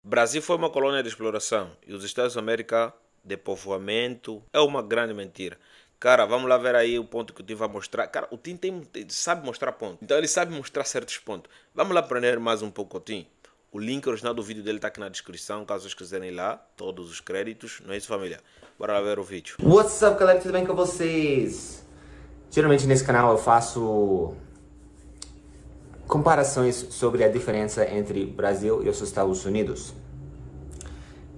Brasil foi uma colônia de exploração e os Estados América de povoamento é uma grande mentira. Cara, vamos lá ver aí o ponto que o Tim vai mostrar. Cara, o Tim sabe mostrar ponto. Então ele sabe mostrar certos pontos. Vamos lá aprender mais um pouco com o Tim. O link original do vídeo dele está aqui na descrição, caso vocês quiserem ir lá. Todos os créditos, não é isso, família? Bora lá ver o vídeo. What's up, galera? Tudo bem com vocês? Geralmente nesse canal eu faço comparações sobre a diferença entre o Brasil e os Estados Unidos.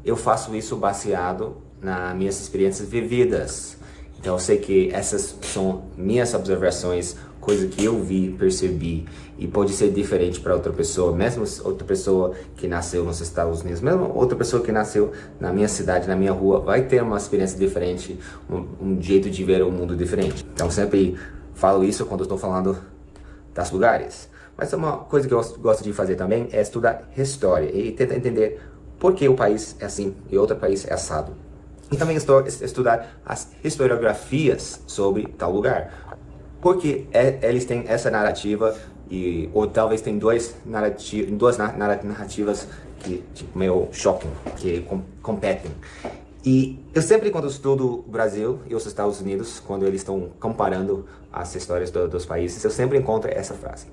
Eu faço isso baseado nas minhas experiências vividas. Então eu sei que essas são minhas observações, coisas que eu vi, percebi, e pode ser diferente para outra pessoa, mesmo outra pessoa que nasceu nos Estados Unidos, mesmo outra pessoa que nasceu na minha cidade, na minha rua, vai ter uma experiência diferente, um jeito de ver o mundo diferente. Então sempre falo isso quando estou falando das lugares. Mas uma coisa que eu gosto de fazer também é estudar história e tentar entender por que o país é assim e outro país é assado. E também estudar as historiografias sobre tal lugar. Porque eles têm essa narrativa, ou talvez tem duas narrativas que tipo, meio choquem, que competem. E eu sempre, quando estudo o Brasil e os Estados Unidos, quando eles estão comparando as histórias dos países, eu sempre encontro essa frase.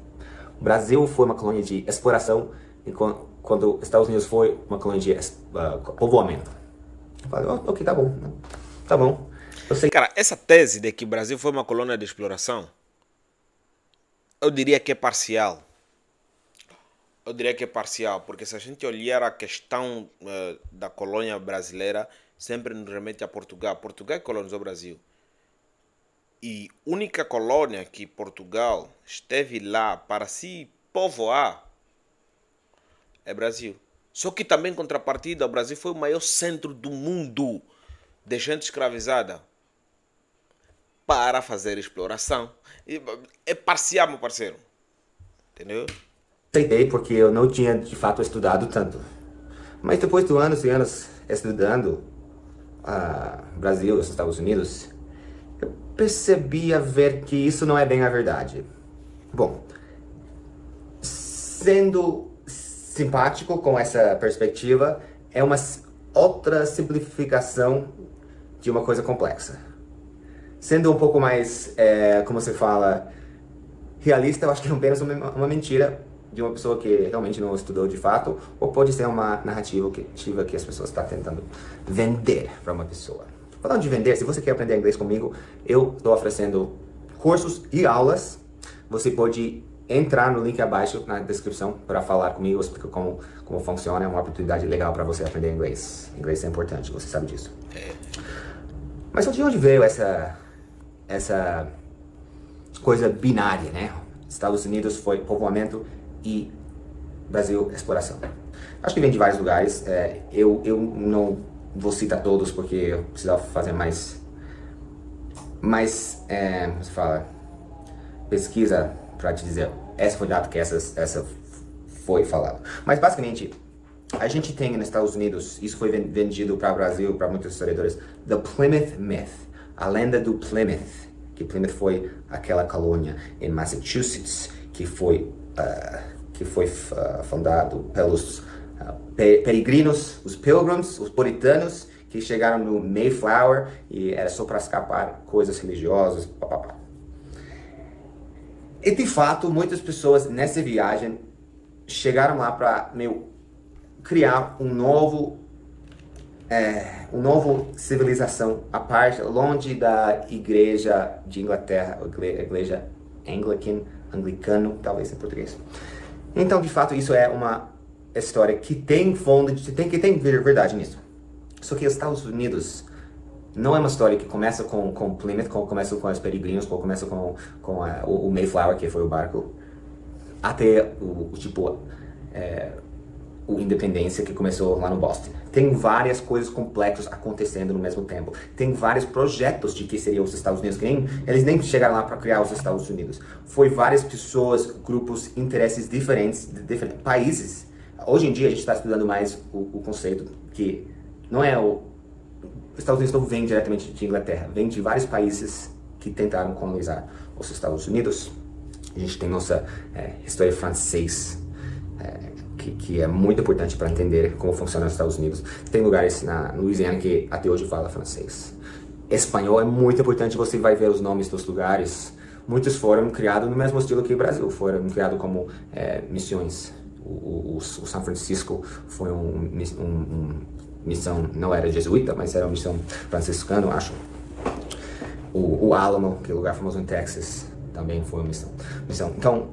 O Brasil foi uma colônia de exploração, quando os Estados Unidos foi uma colônia de povoamento. Eu falo, ok, tá bom. Tá bom. Eu sei. Cara, essa tese de que o Brasil foi uma colônia de exploração, eu diria que é parcial. Eu diria que é parcial, porque se a gente olhar a questão da colônia brasileira, sempre nos remete a Portugal. Portugal colonizou o Brasil. E única colônia que Portugal esteve lá para se povoar é Brasil. Só que também, em contrapartida, o Brasil foi o maior centro do mundo de gente escravizada para fazer exploração. É parcial, meu parceiro. Entendeu? Aceitei porque eu não tinha, de fato, estudado tanto. Mas depois de anos e anos estudando Brasil e os Estados Unidos, eu percebi a ver que isso não é bem a verdade. Bom, sendo simpático com essa perspectiva, é uma outra simplificação de uma coisa complexa. Sendo um pouco mais, como se fala, realista, eu acho que é apenas uma mentira de uma pessoa que realmente não estudou de fato, ou pode ser uma narrativa que as pessoas estão tentando vender para uma pessoa. Falando de vender, se você quer aprender inglês comigo, eu estou oferecendo cursos e aulas. Você pode entrar no link abaixo na descrição para falar comigo, eu explico como funciona, é uma oportunidade legal para você aprender inglês. Inglês é importante, você sabe disso. Mas de onde veio essa coisa binária, né? Estados Unidos foi povoamento e Brasil exploração. Acho que vem de vários lugares, eu não vou citar todos porque eu precisava fazer mais como se fala, pesquisa para te dizer, essa foi data que essa foi falado. Mas basicamente, a gente tem nos Estados Unidos, isso foi vendido para o Brasil, para muitos historiadores, The Plymouth Myth, a lenda do Plymouth, que Plymouth foi aquela colônia em Massachusetts que foi fundado pelos peregrinos, os pilgrims, os puritanos, que chegaram no Mayflower e era só para escapar coisas religiosas, papapá. E de fato, muitas pessoas nessa viagem chegaram lá para criar um novo civilização à parte, longe da igreja de Inglaterra, a igreja anglicano, talvez em português. Então, de fato, isso é uma história que tem fundo, que tem verdade nisso. Só que os Estados Unidos não é uma história que começa com Plymouth, começa com os peregrinos, começa com o Mayflower, que foi o barco, até o Independência, que começou lá no Boston. Tem várias coisas complexas acontecendo no mesmo tempo. Tem vários projetos de que seriam os Estados Unidos, que eles nem chegaram lá para criar os Estados Unidos. Foi várias pessoas, grupos, interesses diferentes, de diferentes países. Hoje em dia a gente está estudando mais o conceito que não é os Estados Unidos não vem diretamente de Inglaterra, vem de vários países que tentaram colonizar os Estados Unidos. A gente tem nossa história francesa, que é muito importante para entender como funciona os Estados Unidos. Tem lugares na Louisiana que até hoje fala francês. Espanhol é muito importante, você vai ver os nomes dos lugares. Muitos foram criados no mesmo estilo que o Brasil, foram criados como missões. O São Francisco foi missão, não era jesuíta, mas era uma missão franciscana, acho. O Alamo, que é um lugar famoso em Texas, também foi uma missão. Então,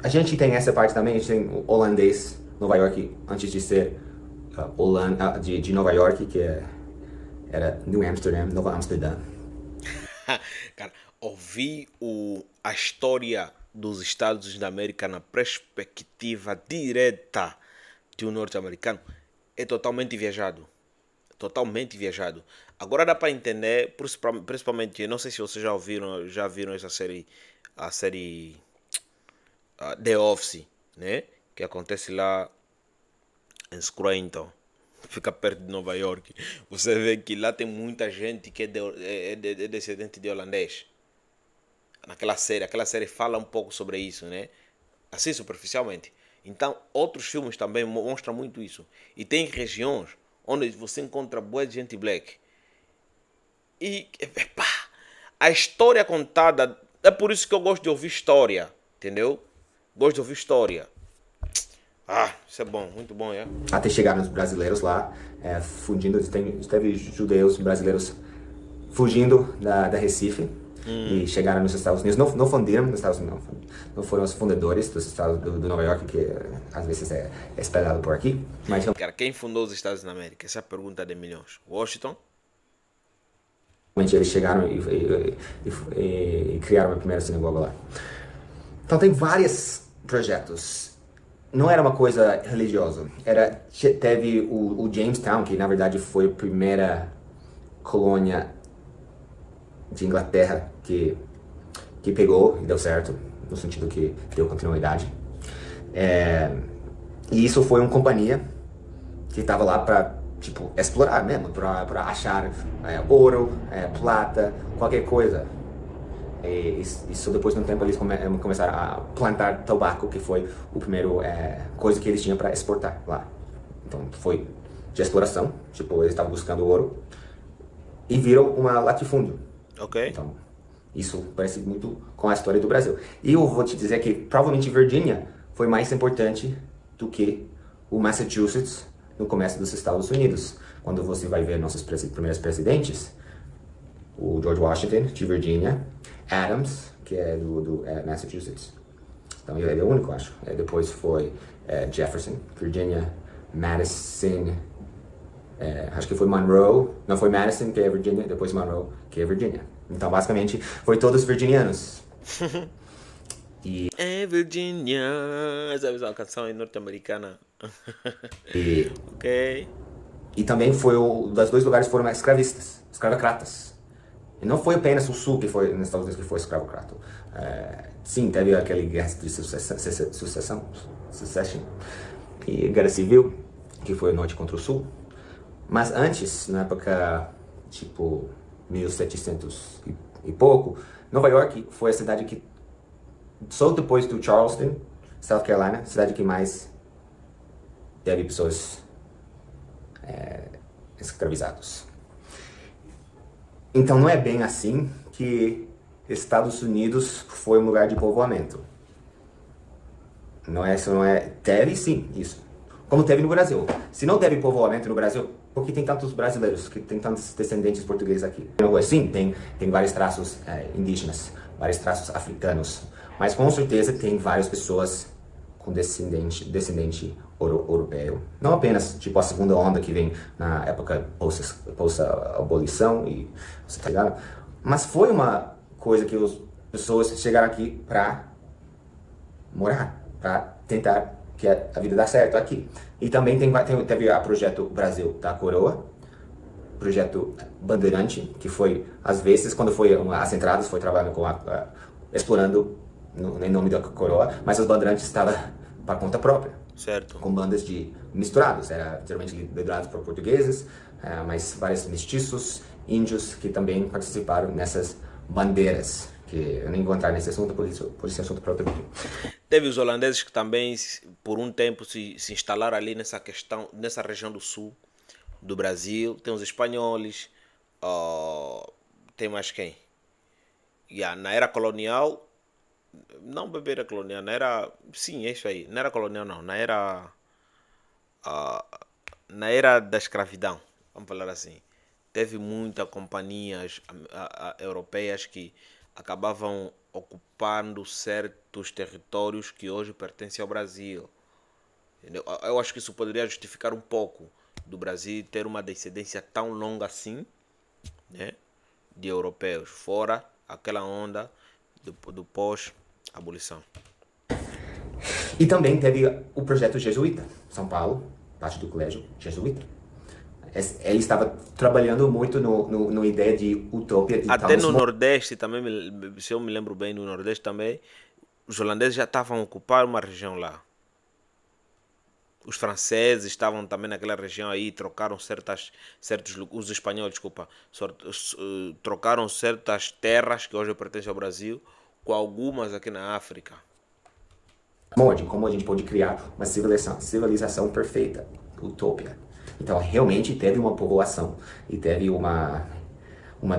a gente tem essa parte também, a gente tem o holandês, Nova York, antes de ser de Nova York, que era New Amsterdam, Nova Amsterdã. Cara, ouvir a história dos Estados Unidos da América na perspectiva direta de um norte-americano é totalmente viajado. Totalmente viajado. Agora dá para entender, principalmente, não sei se vocês já viram essa série, a série The Office, né? Que acontece lá em Scranton, fica perto de Nova York. Você vê que lá tem muita gente que é descendente de holandês. Aquela série fala um pouco sobre isso, né? Assim, superficialmente. Então, outros filmes também mostram muito isso. E tem regiões onde você encontra boa gente black. E, epá, a história contada, é por isso que eu gosto de ouvir história, entendeu? Gosto de ouvir história. Isso é bom, muito bom, é? Até chegaram os brasileiros lá, fugindo, teve judeus brasileiros fugindo da Recife. E chegaram nos Estados Unidos, não fundiram nos Estados Unidos, não foram os fundadores dos estados do Nova York, que às vezes é espalhado por aqui. Mas cara, quem fundou os Estados da América? Essa é a pergunta de milhões. Washington? Eles chegaram e criaram a primeira sinagoga lá. Então tem vários projetos. Não era uma coisa religiosa. Teve o Jamestown, que na verdade foi a primeira colônia de Inglaterra que pegou e deu certo, no sentido que deu continuidade. E isso foi uma companhia que estava lá para explorar mesmo, para achar ouro, plata, qualquer coisa. E isso depois de um tempo eles começaram a plantar tabaco, que foi o primeiro coisa que eles tinham para exportar lá. Então foi de exploração, eles estavam buscando ouro e virou uma latifúndio. Ok. Então, isso parece muito com a história do Brasil. E eu vou te dizer que provavelmente Virgínia foi mais importante do que o Massachusetts no começo dos Estados Unidos. Quando você vai ver nossos primeiros presidentes, o George Washington, de Virgínia, Adams, que é do Massachusetts. Então, ele é o único, acho. Depois foi Jefferson, Virginia, Madison, acho que foi Monroe, não, foi Madison, que é Virgínia, depois Monroe, que é Virgínia. Então, basicamente, foi todos virginianos. Virginia, essa é uma canção norte-americana. Ok. E também foi dos dois lugares foram escravistas, escravocratas. E não foi apenas o sul que foi, nos Estados Unidos, que foi escravocrata. Sim, teve aquele guerra de sucession, e guerra civil, que foi o norte contra o sul. Mas antes, na época, 1700 e pouco, Nova York foi a cidade que, só depois do Charleston, South Carolina, cidade que mais teve pessoas escravizadas. Então não é bem assim que Estados Unidos foi um lugar de povoamento. Não é, teve sim isso. Como teve no Brasil. Se não teve povoamento no Brasil, por que tem tantos brasileiros, que tem tantos descendentes portugueses aqui? Sim, tem vários traços indígenas, vários traços africanos, mas com certeza tem várias pessoas com descendente europeu. Não apenas a segunda onda que vem na época pós-abolição, você tá ligado? Mas foi uma coisa que as pessoas chegaram aqui para morar, para tentar que a vida dá certo aqui. E também teve o projeto Brasil da Coroa, projeto Bandeirante, que foi, às vezes, quando foi as entradas, foi trabalhando explorando em nome da Coroa, mas os bandeirantes estavam para conta própria. Certo. Com bandas misturados, era geralmente liderados por portugueses, mas vários mestiços, índios, que também participaram nessas bandeiras, que eu nem vou entrar nesse assunto, por esse assunto para outro vídeo. Teve os holandeses que também, por um tempo, se instalaram ali nessa questão, nessa região do sul do Brasil. Tem os espanhóis, tem mais quem? Na era colonial, não beber era colonial, na era, sim, é isso aí, não era colonial não, na era da escravidão, vamos falar assim. Teve muitas companhias europeias que acabavam ocupando certos territórios que hoje pertencem ao Brasil. Entendeu? Eu acho que isso poderia justificar um pouco do Brasil ter uma descendência tão longa assim, né, de europeus, fora aquela onda do pós-abolição. E também teve o projeto jesuíta, São Paulo, parte do colégio jesuíta. Ele estava trabalhando muito no ideia de utopia. De até no Nordeste também, se eu me lembro bem, no Nordeste também, os holandeses já estavam a ocupar uma região lá. Os franceses estavam também naquela região aí, trocaram os espanhóis, desculpa, trocaram certas terras que hoje pertencem ao Brasil com algumas aqui na África. Como a gente pode criar uma civilização perfeita, utopia. Então, realmente teve uma povoação e teve uma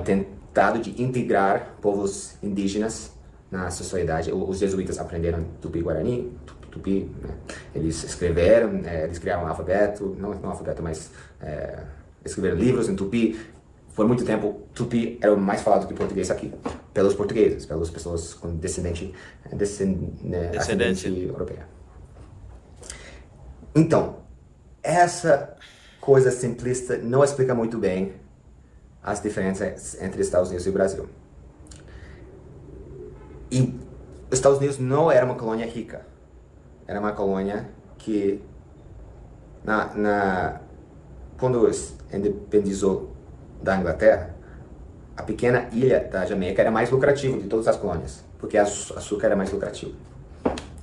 tentado de integrar povos indígenas na sociedade. Os jesuítas aprenderam Tupi-Guarani, Tupi, né? Eles escreveram, eles criaram um alfabeto, não alfabeto, mas escreveram livros em Tupi. Por muito tempo, Tupi era o mais falado que português aqui, pelos portugueses, pelas pessoas com ascendente europeia. Então, essa coisa simplista não explica muito bem as diferenças entre Estados Unidos e o Brasil. E os Estados Unidos não era uma colônia rica. Era uma colônia que, quando independizou da Inglaterra, a pequena ilha da Jamaica era mais lucrativa de todas as colônias, porque açúcar era mais lucrativo.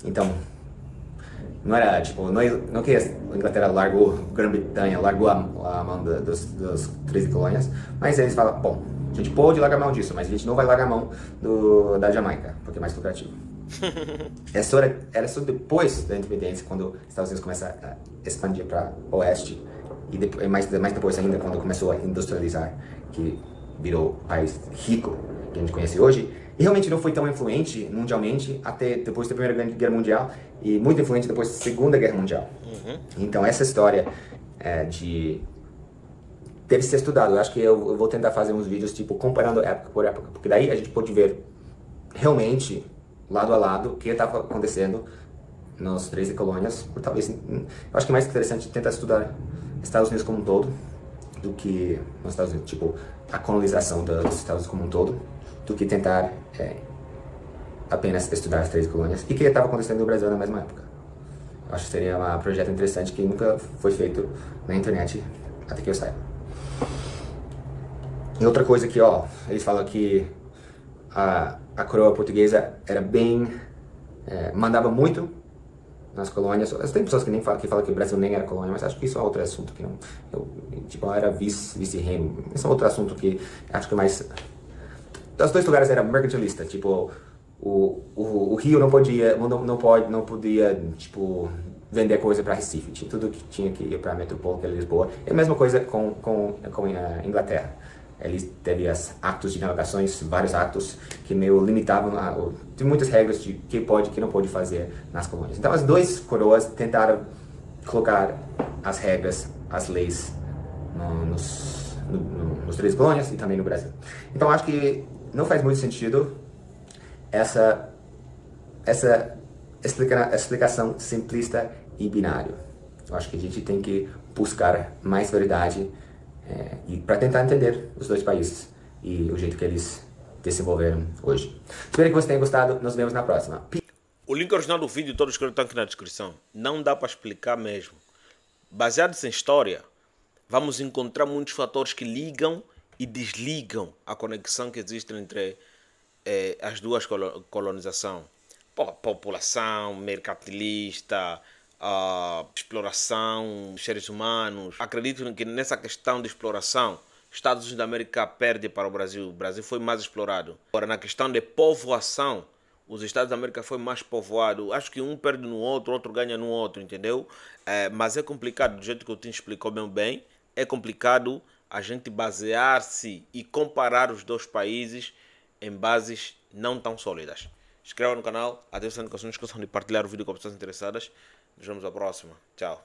Então, não era tipo, não que a Inglaterra largou, a Grã-Bretanha largou a mão das 13 colônias, mas eles falam, bom, a gente pode largar a mão disso, mas a gente não vai largar a mão da Jamaica, porque é mais lucrativo. Essa era só depois da independência, quando os Estados Unidos começa a expandir para o oeste, e mais depois ainda, quando começou a industrializar, que virou o país rico que a gente conhece hoje. E realmente não foi tão influente mundialmente até depois da Primeira Guerra Mundial e muito influente depois da Segunda Guerra Mundial. Então essa história deve ser estudado. Eu acho que eu vou tentar fazer uns vídeos tipo comparando época por época, porque daí a gente pode ver realmente lado a lado o que estava acontecendo nas 13 colônias. Por talvez, eu acho que é mais interessante tentar estudar Estados Unidos como um todo do que nos Estados Unidos, tipo a colonização dos Estados Unidos como um todo, do que tentar apenas estudar as 13 colônias e o que estava acontecendo no Brasil na mesma época. Eu acho que seria um projeto interessante que nunca foi feito na internet, até que eu saiba. E outra coisa que, eles falam que a coroa portuguesa era bem... mandava muito nas colônias. Tem pessoas que falam que o Brasil nem era colônia, mas acho que isso é outro assunto que não... era vice-reino. Esse é outro assunto que acho que mais... Os dois lugares eram mercantilista, tipo, o Rio não podia, tipo, vender coisa para Recife, tudo que tinha que ir para a metrópole, que é Lisboa. É a mesma coisa com a Inglaterra. Eles teve atos de navegações, vários atos que meio limitavam, tem muitas regras de que pode e que não pode fazer nas colônias. Então as duas coroas tentaram colocar as regras, as leis nos 13 colônias e também no Brasil. Então acho que não faz muito sentido essa explicação simplista e binário. Eu acho que a gente tem que buscar mais verdade e para tentar entender os dois países e o jeito que eles desenvolveram hoje. Espero que você tenha gostado. Nos vemos na próxima. O link original do vídeo todos estão aqui na descrição. Não dá para explicar mesmo. Baseado em história, vamos encontrar muitos fatores que ligam e desligam a conexão que existe entre as duas colonizações. População, mercantilista, exploração, seres humanos. Acredito que nessa questão de exploração Estados Unidos da América perde para o Brasil foi mais explorado. Agora, na questão de povoação, os Estados da América foi mais povoado. Acho que um perde no outro, outro ganha no outro, entendeu? Mas é complicado, do jeito que eu te explicou bem, é complicado a gente basear-se e comparar os dois países em bases não tão sólidas. Inscreva no canal, ative as notificações, não esqueçam de partilhar o vídeo com pessoas interessadas. Nos vemos à próxima. Tchau.